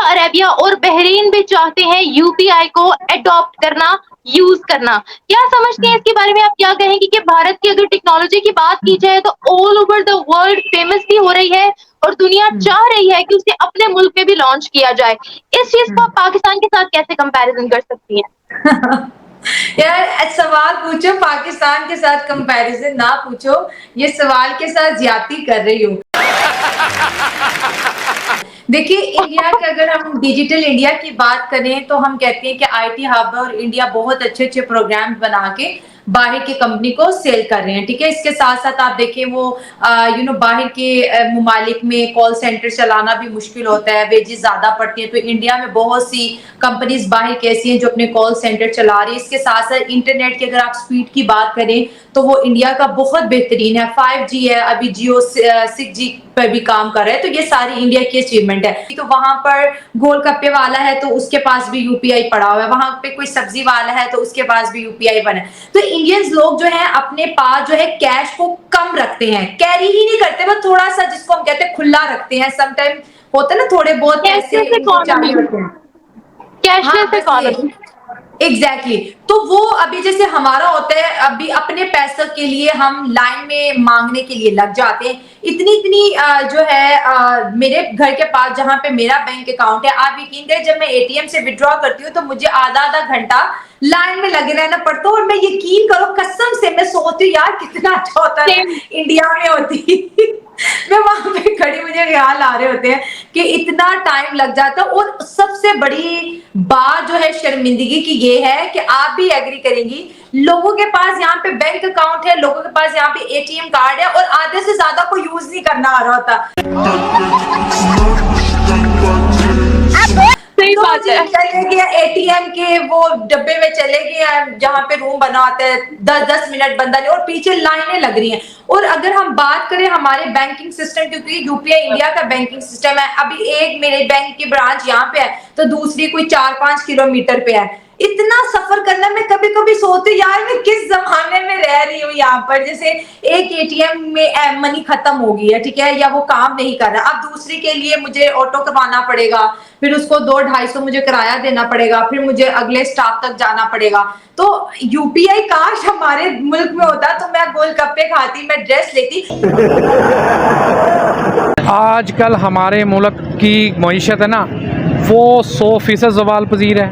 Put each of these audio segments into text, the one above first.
Arabia और Bahrain भी चाहते हैं यूपीआई को अडॉप्ट करना, यूज करना। क्या समझते हैं इसके बारे में? आप क्या कहेंगे कि भारत की अगर टेक्नोलॉजी की बात की जाए तो all over the world famous भी हो रही है और दुनिया चाह रही है कि उसे अपने मुल्क में भी लॉन्च किया जाए। इस चीज को आप पाकिस्तान के साथ कैसे कंपैरिजन कर सकती हैं? यार सवाल पूछो, पाकिस्तान के साथ कंपैरिजन ना पूछो, ये सवाल के साथ ज्यादती कर रही हो। देखिए, इंडिया के अगर हम डिजिटल इंडिया की बात करें तो हम कहते हैं कि आईटी हब और इंडिया बहुत अच्छे अच्छे प्रोग्राम बना के बाहर की कंपनी को सेल कर रहे हैं। ठीक है, इसके साथ साथ आप देखें वो बाहर के ममालिक में कॉल सेंटर चलाना भी मुश्किल होता है, वेजेस ज्यादा पड़ती है, तो इंडिया में बहुत सी कंपनीज बाहर की ऐसी हैं जो अपने कॉल सेंटर चला रही है। इसके साथ साथ इंटरनेट की अगर आप स्पीड की बात करें तो वो इंडिया का बहुत बेहतरीन है, 5G है, अभी जियो 6G पर भी काम कर रहा है, तो ये सारी इंडिया की अचीवमेंट है। तो वहां पर गोलगप्पे वाला है तो उसके पास भी यूपीआई पड़ा हुआ है, वहां पे कोई सब्जी वाला है तो उसके पास भी यूपीआई बना है। तो इंडियंस लोग जो है अपने पास जो है कैश को कम रखते हैं, कैरी ही नहीं करते, बस थोड़ा सा जिसको हम कहते हैं खुला रखते हैं। समटाइम होता है ना थोड़े बहुत पैसे चाहिए होते हैं, कैशलेस इकोनॉमी। एग्जैक्टली तो वो अभी जैसे हमारा होता है, अभी अपने पैसों के लिए हम लाइन में मांगने के लिए लग जाते हैं। इतनी इतनी जो है मेरे घर के पास जहां पे मेरा बैंक अकाउंट है, आप यकीन करें जब मैं एटीएम से विड्रॉ करती हूँ तो मुझे आधा आधा घंटा लाइन में लगे रहना पड़ता है। और मैं यकीन करो कसम से मैं सोचती हूँ यार कितना अच्छा होता है इंडिया में होती मैं वहां पे खड़ी, मुझे ख्याल आ रहे होते हैं कि इतना टाइम लग जाता है। और सबसे बड़ी बात जो है शर्मिंदगी की ये है कि आप भी एग्री करेंगी, लोगों के पास यहाँ पे बैंक अकाउंट है, लोगों के पास यहाँ पे एटीएम कार्ड है और आधे से ज्यादा को यूज नहीं करना आ रहा होता। चले गया एटीएम के वो डब्बे में, चले गए जहां पे रूम बना होता है, 10-10 मिनट बंदा नहीं और पीछे लाइनें लग रही हैं। और अगर हम बात करें हमारे बैंकिंग सिस्टम, क्योंकि यूपीआई इंडिया का बैंकिंग सिस्टम है, अभी एक मेरे बैंक की ब्रांच यहाँ पे है तो दूसरी कोई 4-5 किलोमीटर पे है। इतना सफर करना मैं कभी कभी सोचती यार मैं किस जमाने में रह रही हूँ यहाँ पर। जैसे एक एटीएम में मनी खत्म हो गई है, ठीक है, या वो काम नहीं कर रहा, अब दूसरी के लिए मुझे ऑटो करवाना पड़ेगा, फिर उसको 200-250 मुझे किराया देना पड़ेगा, फिर मुझे अगले स्टॉप तक जाना पड़ेगा। तो यूपीआई काश हमारे मुल्क में होता तो मैं गोलगप्पे खाती, मैं ड्रेस लेती। आजकल हमारे मुल्क की मईशत है ना वो 100% ज़वाल पजीर है,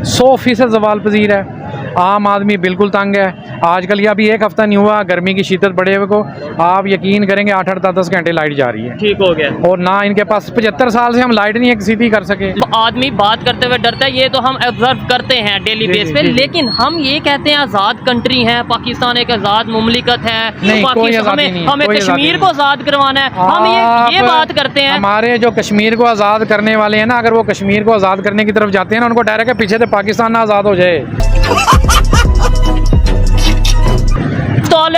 100% ज़वाल पजीर है। आम आदमी बिल्कुल तंग है आजकल। ये अभी एक हफ्ता नहीं हुआ गर्मी की शिद्दत बढ़े हुए को, आप यकीन करेंगे 8-8 10 घंटे लाइट जा रही है। ठीक हो गया। और ना इनके पास 75 साल से हम लाइट नहीं एक सीधी कर सके। तो आदमी बात करते हुए डरता है, ये तो हम ऑब्जर्व करते हैं डेली बेस पे, लेकिन हम ये कहते हैं आज़ाद कंट्री है, पाकिस्तान एक आज़ाद मुमलिकत है, हमें कश्मीर को आज़ाद करवाना है, हम ये बात करते हैं। हमारे जो कश्मीर को आज़ाद करने वाले हैं ना, अगर वो कश्मीर को आज़ाद करने की तरफ जाते हैं ना, उनको डायरेक्ट पीछे से पाकिस्तान ना आज़ाद हो जाए।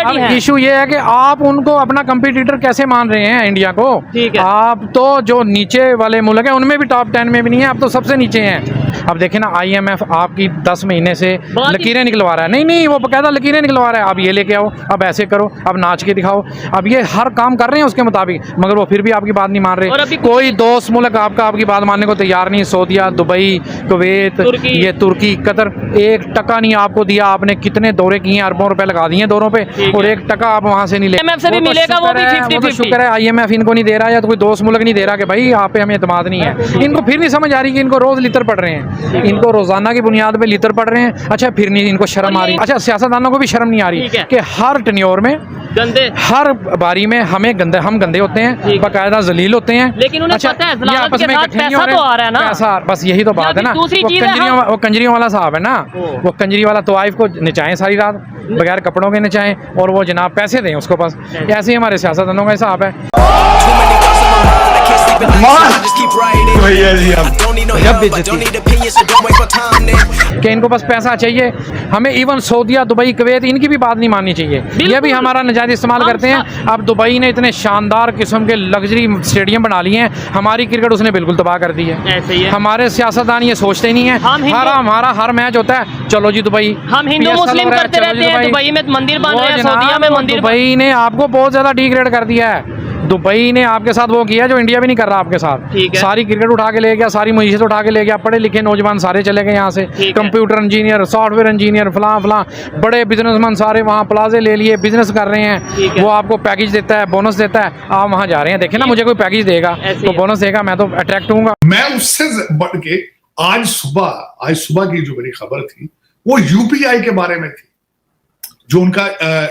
अब इशू ये है कि आप उनको अपना कंपटीटर कैसे मान रहे हैं इंडिया को। ठीक है। आप तो जो नीचे वाले मुल्क हैं उनमें भी टॉप 10 में भी नहीं है, आप तो सबसे नीचे हैं। अब देखें ना IMF आपकी 10 महीने से लकीरें निकलवा रहा है, नहीं वो बकायदा लकीरें निकलवा रहा है, अब ये लेके आओ, अब ऐसे करो, अब नाच के दिखाओ, अब ये हर काम कर रहे हैं उसके मुताबिक, मगर वो फिर भी आपकी बात नहीं मान रहे। कोई दोस्त मुल्क आपकी बात मानने को तैयार नहीं। सऊदीया, दुबई, कुवैत, ये तुर्की, कतर, 1 टका नहीं आपको दिया। आपने कितने दौरे किए, अरबों रुपए लगा दिए दौरों पे और 1 टका आप वहां से नहीं ले। IMF से भी मिलेगा, वो भी 50-50। शुक्र है IMF इनको नहीं दे रहा, या तो कोई दोस्त मुल्क नहीं दे रहा कि भाई आप पे हमें एतमाद नहीं है। इनको फिर नहीं समझ आ रही कि इनको रोज लितर पड़ रहे हैं, इनको रोजाना की बुनियाद पे लितर पड़ रहे हैं। अच्छा फिर नहीं इनको शर्म आ रही। अच्छा सियासतदानों को भी शर्म नहीं आ रही कि हर टन्योर में गंदे, हर बारी में हम गंदे होते हैं, बाकायदा जलील होते हैं। लेकिन उन्हें पता है आपस में पैसा तो आ रहा है ना, पैसा, बस यही तो बात है ना। वो कंजरियों वाला साहब है ना, वो कंजरी वाला तवाइफ को नचाएं सारी रात बगैर कपड़ों के नचाएं और वो जनाब पैसे दें उसको बस। ऐसे ही हमारे सियासतदानों का हिसाब है। कि इनको बस पैसा चाहिए। हमें इवन सऊदीया, दुबई, कुवैत इनकी भी बात नहीं माननी चाहिए, ये भी हमारा नजायज़ इस्तेमाल करते हैं। अब दुबई ने इतने शानदार किस्म के लग्जरी स्टेडियम बना लिए हैं, हमारी क्रिकेट उसने बिल्कुल तबाह कर दी है। हमारे सियासतदान ये सोचते ही नहीं है। हमारा हर मैच होता है चलो जी दुबई, हम हिंदू मुस्लिम करते रहते हैं, दुबई में मंदिर बन रहे हैं, सऊदीया में मंदिर। दुबई ने आपको बहुत ज्यादा डिग्रेड कर दिया है। दुबई ने आपके साथ वो किया जो इंडिया भी नहीं कर रहा आपके साथ। ठीक है। सारी क्रिकेट उठा के ले गया, सारी मईशत उठा के ले गया, पढ़े लिखे नौजवान सारे चले गए यहाँ से, कंप्यूटर इंजीनियर, सॉफ्टवेयर इंजीनियर, फलां फलां बड़े बिजनेसमैन सारे वहाँ प्लाजे ले लिए, बिजनेस कर रहे हैं। वो आपको पैकेज देता है, बोनस देता है, आप वहाँ जा रहे हैं। देखिए ना, मुझे कोई पैकेज देगा तो बोनस देगा, मैं तो अट्रैक्ट हूँ। मैं उससे बढ़ के आज सुबह की जो मेरी खबर थी वो यूपीआई के बारे में थी, जो उनका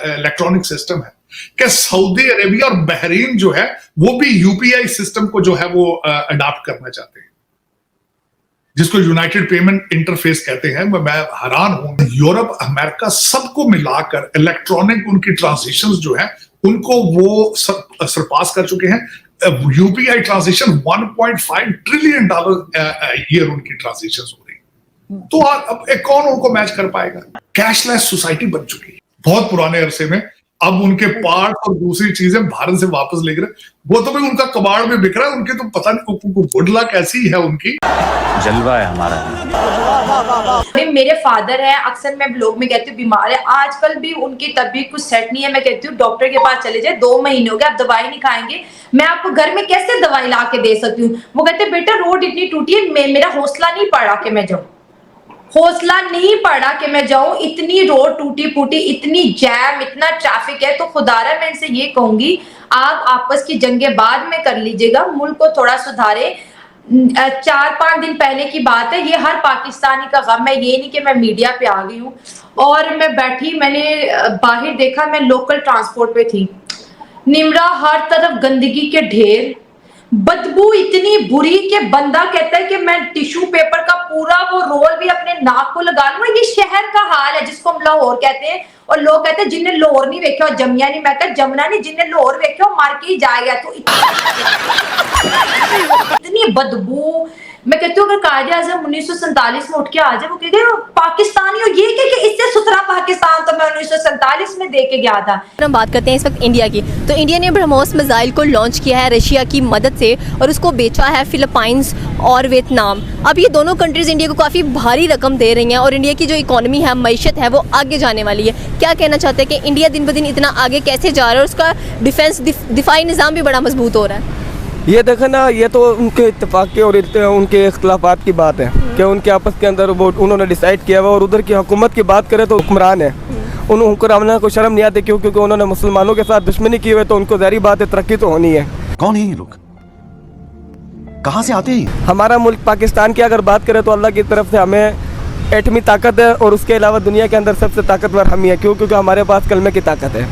इलेक्ट्रॉनिक सिस्टम है कि सऊदी अरेबिया और बहरीन जो है वो भी यूपीआई सिस्टम को जो है वो अडॉप्ट करना चाहते हैं, जिसको यूनाइटेड पेमेंट इंटरफेस कहते हैं। मैं हैरान हूं, यूरोप अमेरिका सबको मिलाकर इलेक्ट्रॉनिक उनकी ट्रांजेक्शंस जो है उनको वो सरपास कर चुके हैं। यूपीआई ट्रांजेक्शन $1.5 ट्रिलियन ईयर उनकी ट्रांजेक्शंस हो रही, तो अब कौन उनको मैच कर पाएगा? कैशलेस सोसाइटी बन चुकी है बहुत पुराने अरसे में। अब उनके पार्ट और दूसरी चीजें भारत से वापस लेकर वो तो भी उनका कबाड़ में बिक रहा है। उनके तो पता नहीं बुडला कैसी है उनकी, जलवा है हमारा। मेरे फादर है, अक्सर मैं ब्लॉग में कहती हूँ बीमार है, आजकल भी उनकी तबीयत कुछ सेट नहीं है। मैं कहती हूँ डॉक्टर के पास चले जाए, 2 महीने हो गए, आप दवाई नहीं खाएंगे, मैं आपको घर में कैसे दवाई ला के दे सकती हूँ? वो कहते बेटा रोड इतनी टूटी है, मेरा हौसला नहीं पड़ा कि मैं जाऊँ, हौसला नहीं पड़ा कि मैं जाऊं, इतनी रोड टूटी फूटी, इतनी जैम, इतना ट्रैफिक है। तो खुदारा मैं इनसे ये कहूंगी, आप आपस की जंगें बाद में कर लीजिएगा, मुल्क को थोड़ा सुधारे। 4-5 दिन पहले की बात है, ये हर पाकिस्तानी का गम है, ये नहीं कि मैं मीडिया पे आ गई हूँ। और मैं बैठी, मैंने बाहर देखा, मैं लोकल ट्रांसपोर्ट पे थी, निमरा हर तरफ गंदगी के ढेर, बदबू इतनी बुरी कि बंदा कहता है कि मैं टिश्यू पेपर का पूरा वो रोल भी अपने नाक को लगा लूं। ये शहर का हाल है जिसको हम लाहौर कहते हैं, और लोग कहते हैं जिन्हें लाहौर नहीं वेख्या जमिया नहीं। मैं कहता जमना नहीं, जिन्हें लाहौर वेख्या मार के ही जाएगा। तो इतनी बदबू, मैं कहती हूँ अगर कायदे आज़म 1947 में उठ के आ जाए, वो कहते हैं पाकिस्तानी हो, ये कि इससे सुथरा पाकिस्तान तो मैं 1947 में दे के गया था। हम बात करते हैं इस वक्त इंडिया की, तो इंडिया ने ब्रह्मोस मिसाइल को लॉन्च किया है रशिया की मदद से, और उसको बेचा है फिलीपाइंस और वियतनाम। अब ये दोनों कंट्रीज इंडिया को काफ़ी भारी रकम दे रही हैं, और इंडिया की जो इकोनॉमी है, मईशत है, वो आगे जाने वाली है। क्या कहना चाहते हैं कि इंडिया दिन ब दिन इतना आगे कैसे जा रहा है, और उसका डिफेंस दिफाई निज़ाम भी बड़ा मजबूत हो रहा है? ये देखें ना, ये तो उनके इत्तेफाक के और उनके इख्तलाफात की बात है कि उनके आपस के अंदर वो उन्होंने डिसाइड किया हुआ। और उधर की हुकूमत की बात करें तो हुक्मरान है, उन हुक्मरानों को शर्म नहीं आती, क्योंकि उन्होंने मुसलमानों के साथ दुश्मनी की हुई, तो उनको ज़ाहिर बात है तरक्की तो होनी है। कौन है ये लोग, कहाँ से आते हैं? हमारा मुल्क पाकिस्तान की अगर बात करें तो अल्लाह की तरफ से हमें एटमी ताकत है, और उसके अलावा दुनिया के अंदर सबसे ताकतवर हम ही है, क्योंकि हमारे पास कलमे की ताकत है।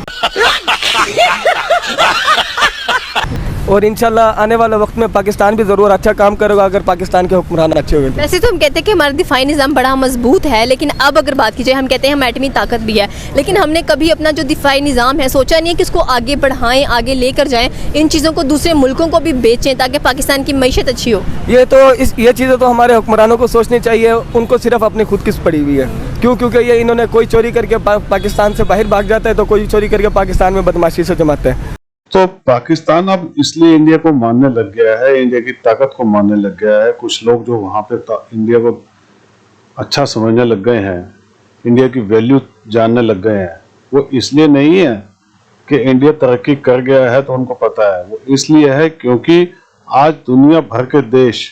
और इंशाल्लाह आने वाले वक्त में पाकिस्तान भी ज़रूर अच्छा काम करेगा अगर पाकिस्तान के हुक्मरान अच्छे हुए। वैसे तो हम कहते हैं कि हमारा दिफाई निज़ाम बड़ा मजबूत है, लेकिन अब अगर बात की जाए, हम कहते हैं हम एटमी ताकत भी है, लेकिन हमने कभी अपना जो दिफाई निज़ाम है सोचा नहीं है कि इसको आगे बढ़ाएं, आगे लेकर जाएं, इन चीज़ों को दूसरे मुल्कों को भी बेचें ताकि पाकिस्तान की मईशत अच्छी हो। ये चीज़ें तो हमारे हुक्मरानों को सोचनी चाहिए, उनको सिर्फ अपनी खुद किस पड़ी हुई है। क्योंकि ये इन्होंने कोई चोरी करके पाकिस्तान से बाहर भाग जाता है, तो कोई चोरी करके पाकिस्तान में बदमाशी से जमाते हैं। तो पाकिस्तान अब इसलिए इंडिया को मानने लग गया है, इंडिया की ताकत को मानने लग गया है। कुछ लोग जो वहाँ पे इंडिया को अच्छा समझने लग गए हैं, इंडिया की वैल्यू जानने लग गए हैं, वो इसलिए नहीं है कि इंडिया तरक्की कर गया है तो उनको पता है, वो इसलिए है क्योंकि आज दुनिया भर के देश,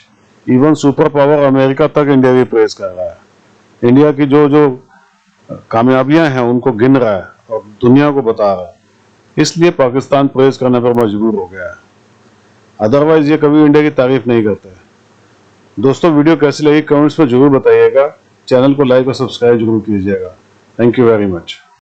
इवन सुपर पावर अमेरिका तक इंडिया की प्रेज कर रहा है। इंडिया की जो कामयाबियां हैं उनको गिन रहा है और दुनिया को बता रहा है, इसलिए पाकिस्तान प्रेज करने पर मजबूर हो गया है। अदरवाइज ये कभी इंडिया की तारीफ नहीं करते। दोस्तों, वीडियो कैसी लगी कमेंट्स में जरूर बताइएगा, चैनल को लाइक और सब्सक्राइब जरूर कीजिएगा। Thank you very much.